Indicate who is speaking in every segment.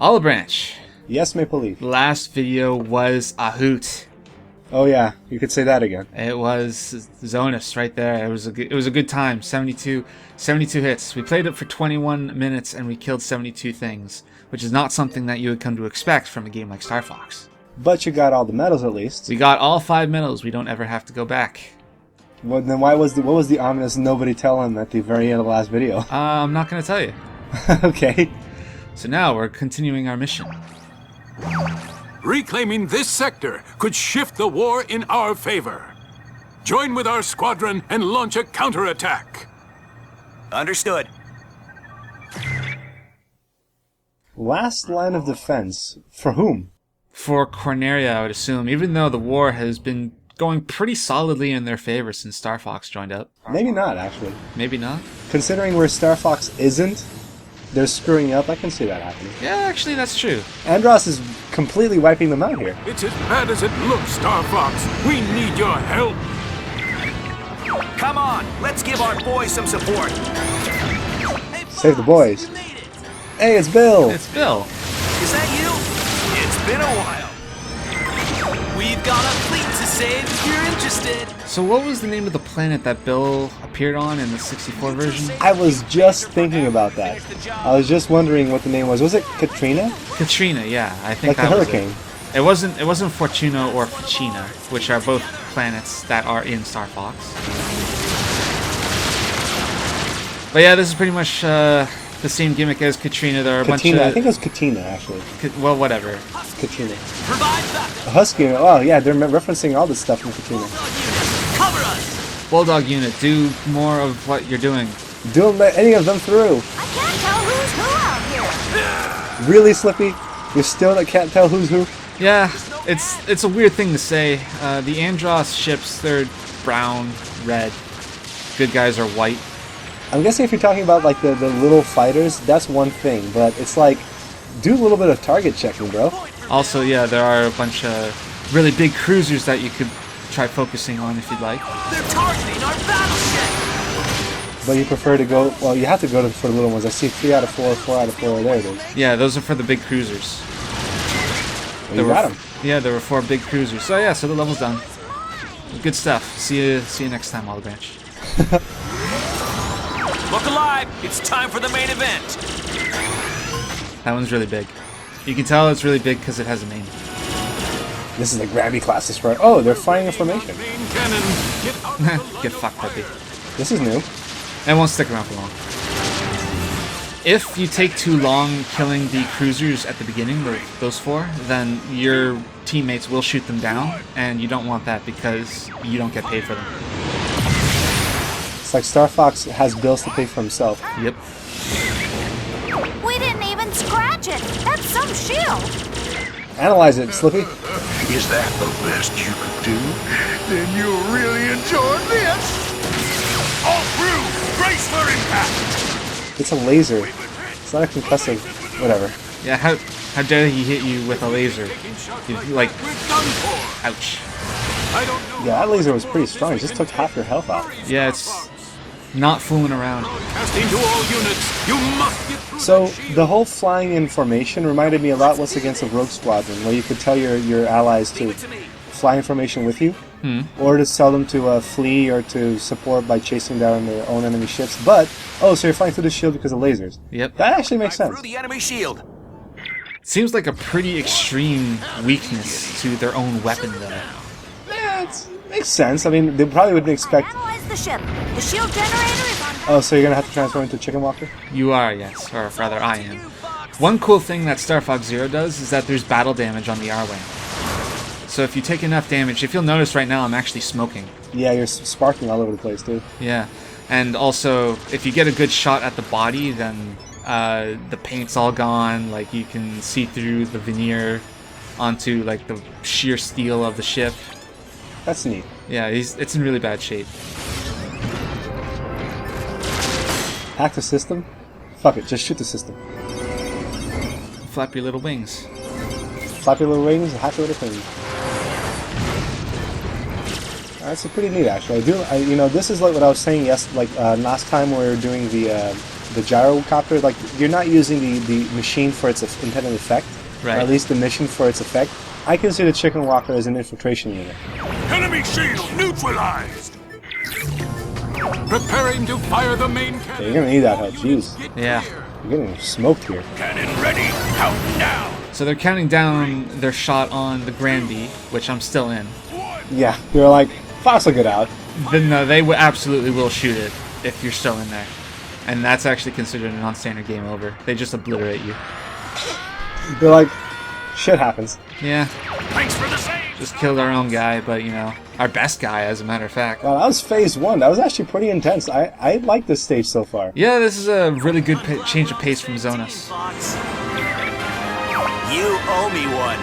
Speaker 1: Olive Branch.
Speaker 2: Yes, Maple Leaf.
Speaker 1: Last video was a hoot.
Speaker 2: Oh yeah, you could say that again.
Speaker 1: It was Zonus right there. It was a good time. 72 hits. We played it for 21 minutes and we killed 72 things, which is not something that you would come to expect from a game like Star Fox.
Speaker 2: But you got all the medals at least.
Speaker 1: We got all 5 medals. We don't ever have to go back.
Speaker 2: Well, then what was the ominous nobody tell him at the very end of the last video?
Speaker 1: I'm not going to tell you.
Speaker 2: Okay.
Speaker 1: So now we're continuing our mission.
Speaker 3: Reclaiming this sector could shift the war in our favor. Join with our squadron and launch a counterattack.
Speaker 4: Understood.
Speaker 2: Last line of defense. For whom?
Speaker 1: For Corneria, I would assume, even though the war has been going pretty solidly in their favor since Star Fox joined up.
Speaker 2: Maybe not, actually.
Speaker 1: Maybe not?
Speaker 2: Considering where Star Fox isn't, they're screwing up. I can see that happening.
Speaker 1: Yeah, actually, that's true.
Speaker 2: Andros is completely wiping them out here.
Speaker 3: It's as bad as it looks, Star Fox. We need your help.
Speaker 4: Come on, let's give our boys some support.
Speaker 2: Save the boys. Hey, it's Bill.
Speaker 1: It's Bill.
Speaker 4: Is that you? It's been a while. We've got a fleet to save if you're interested.
Speaker 1: So what was the name of the planet that Bill appeared on in the 64 version?
Speaker 2: I was just thinking about that. I was just wondering what the name was. Was it Katrina?
Speaker 1: Katrina, yeah. I think
Speaker 2: Like
Speaker 1: that
Speaker 2: the
Speaker 1: was
Speaker 2: hurricane.
Speaker 1: It wasn't Fortuna or Ficina, which are both planets that are in Star Fox. But yeah, this is pretty much the same gimmick as Katrina. There are a bunch of...
Speaker 2: I think it was Katina, actually.
Speaker 1: Well, whatever.
Speaker 2: Katrina. A Husky. Oh, yeah, they're referencing all this stuff from Katrina.
Speaker 4: Cover us.
Speaker 1: Bulldog unit, do more of what you're doing.
Speaker 2: Don't let any of them through.
Speaker 5: I can't tell who's who out here.
Speaker 2: Really, Slippy? You still can't tell who's who?
Speaker 1: Yeah, it's a weird thing to say. The Andros ships, they're brown, red. Good guys are white.
Speaker 2: I'm guessing if you're talking about like the little fighters, that's one thing. But it's like, do a little bit of target checking, bro.
Speaker 1: Also, yeah, there are a bunch of really big cruisers that you could try focusing on if you'd like.
Speaker 4: They're targeting our battleship.
Speaker 2: But you prefer to go, well, you have to go for the little ones. I see 3 out of 4, 4 out of 4. There it is.
Speaker 1: Yeah, those are for the big cruisers.
Speaker 2: Well, you got them.
Speaker 1: Yeah, there were 4 big cruisers. So yeah, so the level's done. Good stuff. See you next time, Olive Branch.
Speaker 4: Look alive! It's time for the main event.
Speaker 1: That one's really big. You can tell it's really big because it has a name.
Speaker 2: This is the Gravity class destroyer. Oh, they're firing a formation.
Speaker 3: Main cannon, get out of the
Speaker 1: Get fucked, puppy.
Speaker 2: This is new.
Speaker 1: It won't stick around for long. If you take too long killing the cruisers at the beginning, those 4, then your teammates will shoot them down, and you don't want that because you don't get paid for them.
Speaker 2: It's like Star Fox has bills to pay for himself.
Speaker 1: Yep.
Speaker 5: We didn't even scratch it. That's some shield.
Speaker 2: Analyze it, Slippy.
Speaker 6: Is that the best you could do? Then you'll really enjoy this! All through! Brace for impact!
Speaker 2: It's a laser. It's not a concussive. Whatever.
Speaker 1: Yeah, how dare he hit you with a laser? Like,
Speaker 3: We're done for.
Speaker 1: ouch.
Speaker 3: I don't know.
Speaker 2: Yeah, that laser was pretty strong. It just took half your health out.
Speaker 1: Yeah, it's not fooling around.
Speaker 3: Casting to all units. You must get through
Speaker 2: So,
Speaker 3: that shield.
Speaker 2: the whole flying in formation reminded me a lot what's against a Rogue Squadron, where you could tell your allies to fly in formation with you, or to tell them to flee or to support by chasing down their own enemy ships. But, oh, so you're flying through the shield because of lasers.
Speaker 1: Yep.
Speaker 2: That actually makes sense.
Speaker 4: Through the enemy shield.
Speaker 1: Seems like a pretty extreme weakness to their own weapon, though.
Speaker 2: Yeah, it makes sense. I mean, they probably wouldn't expect...
Speaker 5: Analyze the ship. The shield generator is on.
Speaker 2: Oh, so you're going to have to transform into Chicken Walker?
Speaker 1: You are, yes. Or rather, I am. One cool thing that Star Fox Zero does is that there's battle damage on the R-Wing. So if you take enough damage, if you'll notice right now, I'm actually smoking.
Speaker 2: Yeah, you're sparking all over the place, dude.
Speaker 1: Yeah. And also, if you get a good shot at the body, then the paint's all gone. Like, you can see through the veneer onto, like, the sheer steel of the ship.
Speaker 2: That's neat.
Speaker 1: Yeah, it's in really bad shape.
Speaker 2: Hack the system? Fuck it, just shoot the system.
Speaker 1: Flap your little wings.
Speaker 2: Flap your little wings, hack your little thing. That's pretty neat, actually. You know, this is like what I was saying last time we were doing the the gyrocopter, like you're not using the machine for its intended effect,
Speaker 1: Right.
Speaker 2: or at least the mission for its effect. I consider Chicken Walker as an infiltration unit.
Speaker 3: Enemy shield neutralized. Preparing to fire the main
Speaker 2: Yeah, you're
Speaker 3: cannon.
Speaker 2: gonna need that help. Jeez,
Speaker 1: Yeah.
Speaker 2: you're getting smoked here.
Speaker 6: Cannon ready. Count down.
Speaker 1: So they're counting down their shot on the Granby, which I'm still in.
Speaker 2: Yeah, you're like Fox will get out.
Speaker 1: Then no, they absolutely will shoot it if you're still in there. And that's actually considered a non-standard game over. They just obliterate you.
Speaker 2: They're like, shit happens.
Speaker 1: Yeah,
Speaker 6: Thanks for the save.
Speaker 1: just killed our own guy, but you know, our best guy, as a matter of fact.
Speaker 2: Wow, that was phase 1. That was actually pretty intense. I like this stage so far.
Speaker 1: Yeah, this is a really good change of pace from Zonas.
Speaker 4: Fox. You owe me one.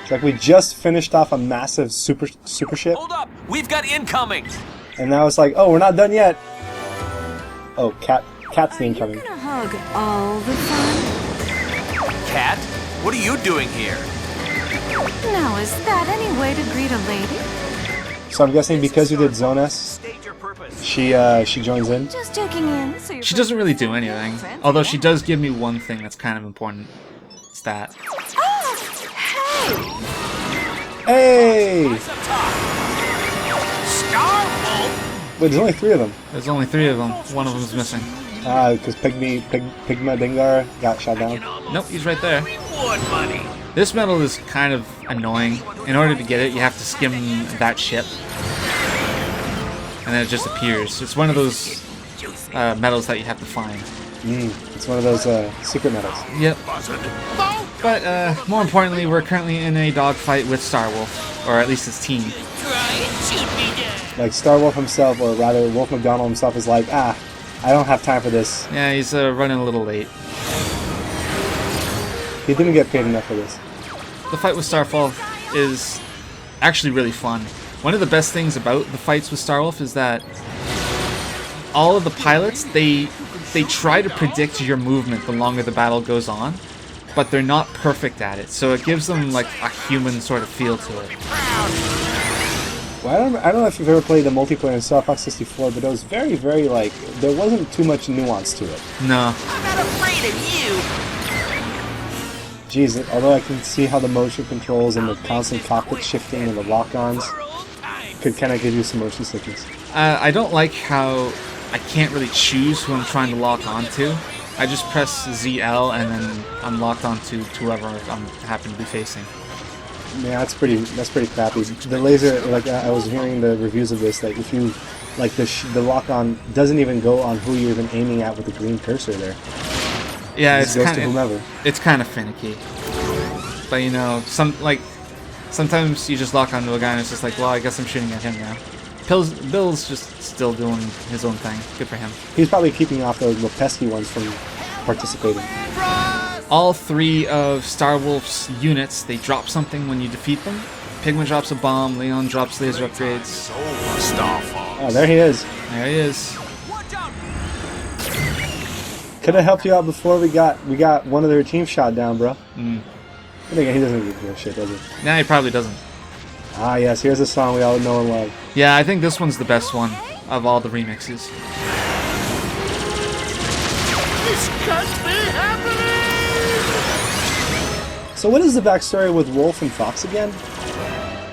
Speaker 2: It's like we just finished off a massive super ship,
Speaker 4: Hold up, we've got incoming.
Speaker 2: and now it's like, oh, we're not done yet. Oh, cat's the incoming.
Speaker 5: Gonna hug all the fun?
Speaker 4: Cat, what are you doing here?
Speaker 5: Now, is that any way to greet a lady?
Speaker 2: So I'm guessing because you did Zonas,
Speaker 4: State your purpose.
Speaker 2: she joins in.
Speaker 5: Just checking in. So you're
Speaker 1: She doesn't really do anything. Although she does give me one thing that's kind of important. It's that.
Speaker 5: Oh, hey!
Speaker 2: Hey!
Speaker 4: Up top. Star Wolf.
Speaker 2: Wait, there's only 3 of them.
Speaker 1: There's only 3 of them. One of them's missing.
Speaker 2: Because Pigma Dengar got shot down.
Speaker 1: Nope, he's right there.
Speaker 4: Reward money.
Speaker 1: This medal is kind of annoying. In order to get it, you have to skim that ship. And then it just appears. It's one of those medals that you have to find.
Speaker 2: It's one of those secret medals.
Speaker 1: Yep. But more importantly, we're currently in a dogfight with Starwolf. Or at least his team.
Speaker 4: Try and shoot me down.
Speaker 2: Like Starwolf himself, or rather Wolf McDonald himself, is like, I don't have time for this.
Speaker 1: Yeah, he's running a little late.
Speaker 2: He didn't get paid enough for this.
Speaker 1: The fight with Starwolf is actually really fun. One of the best things about the fights with Starwolf is that all of the pilots, they try to predict your movement the longer the battle goes on, but they're not perfect at it, so it gives them like a human sort of feel to it.
Speaker 2: Well, I don't know if you've ever played the multiplayer in Star Fox 64, but it was very, very like, there wasn't too much nuance to it.
Speaker 1: No.
Speaker 4: I'm not afraid of you.
Speaker 2: Jeez, although I can see how the motion controls and the constant cockpit shifting and the lock-ons could kind of give you some motion sickness.
Speaker 1: I don't like how I can't really choose who I'm trying to lock onto. I just press ZL and then I'm locked onto whoever I'm happen to be facing.
Speaker 2: Yeah, that's pretty crappy. The laser, like I was hearing the reviews of this, that if you, like the lock-on doesn't even go on who you're even aiming at with the green cursor there.
Speaker 1: Yeah,
Speaker 2: It
Speaker 1: it's
Speaker 2: just goes to
Speaker 1: kind
Speaker 2: whomever.
Speaker 1: of it's kind of finicky. But you know, sometimes you just lock onto a guy and it's just like, well, I guess I'm shooting at him now. Bill's just still doing his own thing. Good for him.
Speaker 2: He's probably keeping off the pesky ones from participating.
Speaker 1: All 3 of Starwolf's units, they drop something when you defeat them. Pigma drops a bomb, Leon drops laser upgrades.
Speaker 2: Oh, there he is.
Speaker 1: There he is.
Speaker 2: Could have helped you out before we got one of their team shot down, bro. But again, he doesn't give a shit, does he?
Speaker 1: Nah, he probably doesn't.
Speaker 2: Ah, yes, here's a song we all know and love.
Speaker 1: Yeah, I think this one's the best one of all the remixes.
Speaker 6: This can't be happening!
Speaker 2: So what is the backstory with Wolf and Fox again?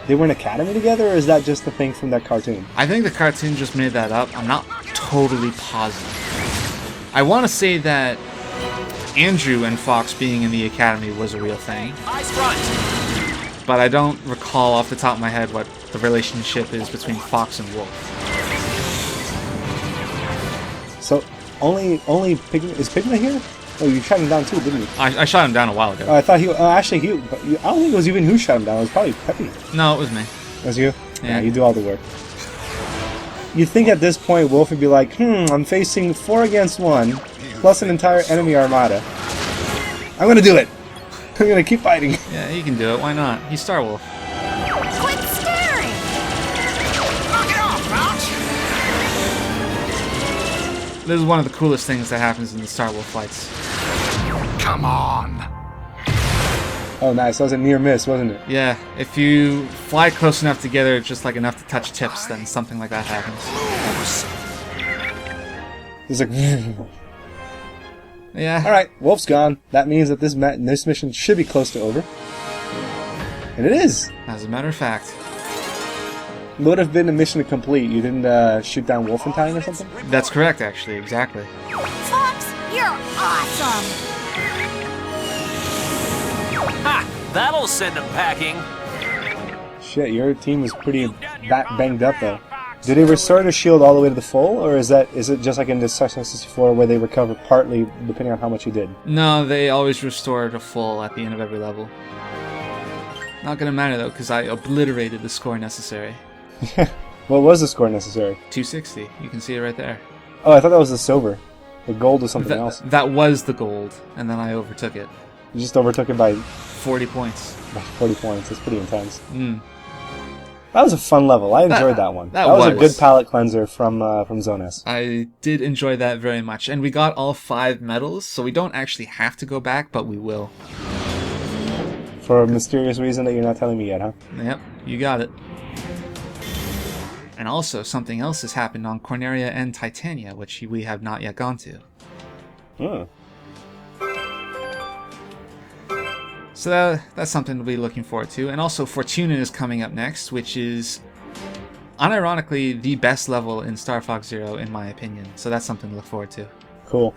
Speaker 2: They were in academy together, or is that just the thing from that cartoon?
Speaker 1: I think the cartoon just made that up. I'm not totally positive. I want to say that Andrew and Fox being in the academy was a real thing,
Speaker 4: Eyes front.
Speaker 1: but I don't recall off the top of my head what the relationship is between Fox and Wolf.
Speaker 2: So only Pigma is Pigma here? Oh, you shot him down too, didn't you?
Speaker 1: I shot him down a while ago.
Speaker 2: I thought he actually he. I don't think it was even who shot him down. It was probably Peppy.
Speaker 1: No, it was me.
Speaker 2: Was you?
Speaker 1: Yeah.
Speaker 2: You do all the work. You'd think at this point Wolf would be like, I'm facing 4 against 1, plus an entire enemy armada. I'm gonna do it. I'm gonna keep fighting.
Speaker 1: Yeah, he can do it. Why not? He's Starwolf.
Speaker 5: Quit staring!
Speaker 4: Knock it off, Fox.
Speaker 1: This is one of the coolest things that happens in the Starwolf fights.
Speaker 6: Come on!
Speaker 2: Oh, nice. That was a near miss, wasn't it?
Speaker 1: Yeah, if you fly close enough together, just like enough to touch tips, then something like that happens.
Speaker 2: It's like,
Speaker 1: Yeah.
Speaker 2: Alright, Wolf's gone. That means that this mission should be close to over. And it is!
Speaker 1: As a matter of fact.
Speaker 2: It would have been a mission to complete. You didn't shoot down Wolfenstein or something?
Speaker 1: That's correct, actually. Exactly.
Speaker 5: Fox, you're awesome!
Speaker 4: Ha! That'll send them packing.
Speaker 2: Shit, your team is pretty banged up though. Do they restore the shield all the way to the full, or is it just like in Destruction 64 where they recover partly depending on how much you did?
Speaker 1: No, they always restore to full at the end of every level. Not gonna matter though, because I obliterated the score necessary.
Speaker 2: What was the score necessary?
Speaker 1: 260. You can see it right there.
Speaker 2: Oh, I thought that was the silver. The gold was something else.
Speaker 1: That was the gold, and then I overtook it.
Speaker 2: You just overtook it by
Speaker 1: 40 points.
Speaker 2: 40 points. That's pretty intense.
Speaker 1: Mm.
Speaker 2: That was a fun level. I enjoyed that one. That was a good palate cleanser from Zone S.
Speaker 1: I did enjoy that very much, and we got all 5 medals, so we don't actually have to go back, but we will.
Speaker 2: For a mysterious reason that you're not telling me yet, huh?
Speaker 1: Yep, you got it. And also, something else has happened on Corneria and Titania, which we have not yet gone to.
Speaker 2: Hmm.
Speaker 1: So that's something to be looking forward to. And also, Fortuna is coming up next, which is, unironically, the best level in Star Fox Zero, in my opinion. So that's something to look forward to.
Speaker 2: Cool.